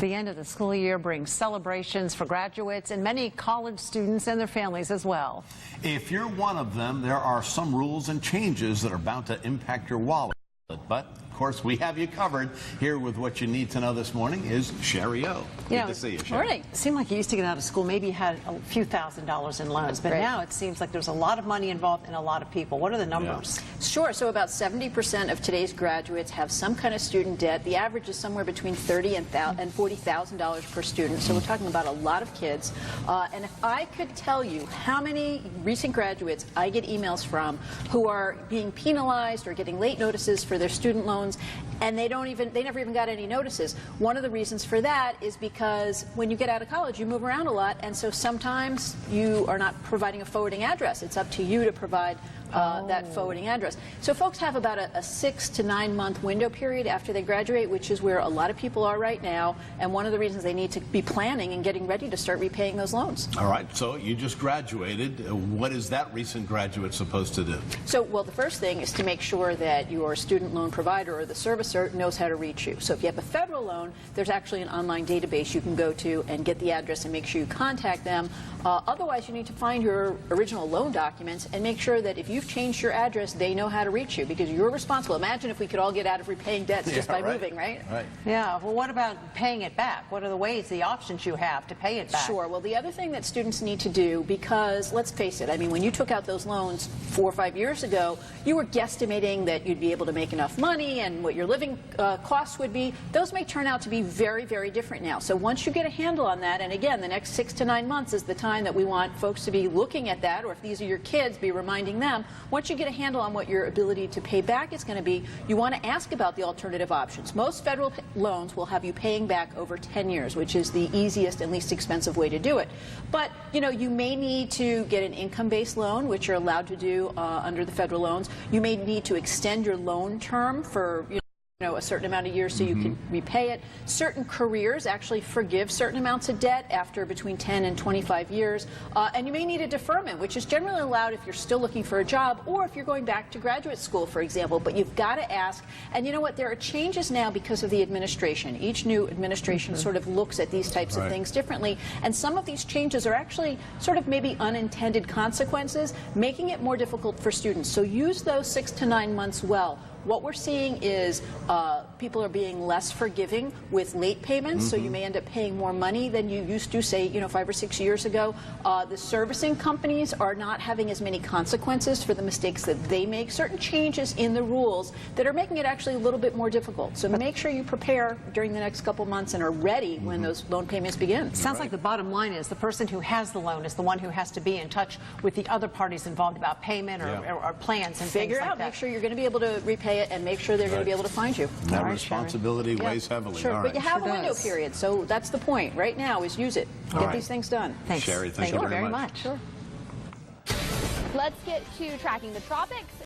The end of the school year brings celebrations for graduates and many college students and their families as well. If you're one of them, there are some rules and changes that are bound to impact your wallet. But, of course, we have you covered. Here with what you need to know this morning is Shari O. Good to see you, Shari. Morning. It seemed like you used to get out of school, maybe you had a few $1,000s in loans, but now it seems like there's a lot of money involved and a lot of people. What are the numbers? Yeah. Sure. So about 70% of today's graduates have some kind of student debt. The average is somewhere between $30,000 and $40,000 per student. So we're talking about a lot of kids. And if I could tell you how many recent graduates I get emails from who are being penalized or getting late notices for their student loans, and they never even got any notices. One of the reasons for that is because when you get out of college, you move around a lot, and so sometimes you are not providing a forwarding address. It's up to you to provide that forwarding address. So folks have about a 6 to 9 month window period after they graduate, which is where a lot of people are right now, and one of the reasons they need to be planning and getting ready to start repaying those loans. All right, so you just graduated. What is that recent graduate supposed to do? So, well, the first thing is to make sure that your student loan provider or the servicer knows how to reach you. So if you have a federal loan, there's actually an online database you can go to and get the address and make sure you contact them. Otherwise, you need to find your original loan documents and make sure that if you've changed your address, they know how to reach you, because you're responsible. Imagine if we could all get out of repaying debts just by moving, right? Right. Yeah. Well, what about paying it back? What are the ways, the options you have to pay it back? Sure. Well, the other thing that students need to do, because let's face it, I mean, when you took out those loans 4 or 5 years ago, you were guesstimating that you'd be able to make enough money and what your living costs would be. Those may turn out to be very, very different now. So once you get a handle on that, and again, the next 6 to 9 months is the time that we want folks to be looking at that, or if these are your kids, be reminding them. Once you get a handle on what your ability to pay back is going to be, you want to ask about the alternative options. Most federal loans will have you paying back over 10 years, which is the easiest and least expensive way to do it. But, you know, you may need to get an income-based loan, which you're allowed to do under the federal loans. You may need to extend your loan term for, a certain amount of years so you can repay it. Certain careers actually forgive certain amounts of debt after between 10 and 25 years. And you may need a deferment, which is generally allowed if you're still looking for a job or if you're going back to graduate school, for example. But you've got to ask. And you know what? There are changes now because of the administration. Each new administration sort of looks at these types of things differently. And some of these changes are actually sort of maybe unintended consequences, making it more difficult for students. So use those 6 to 9 months well. What we're seeing is people are being less forgiving with late payments, so you may end up paying more money than you used to, say, 5 or 6 years ago. The servicing companies are not having as many consequences for the mistakes that they make. Certain changes in the rules that are making it actually a little bit more difficult. So make sure you prepare during the next couple months and are ready when those loan payments begin. Sounds like the bottom line is the person who has the loan is the one who has to be in touch with the other parties involved about payment or plans and figure things like out, that. make sure you're going to be able to repay it and make sure they're going to be able to find you. That responsibility weighs heavily. Sure, All but you have a Sure window does. period, so that's the point. Right now is use it. Get these things done. Thanks. Shari, thank you very much. Sure. Let's get to tracking the tropics.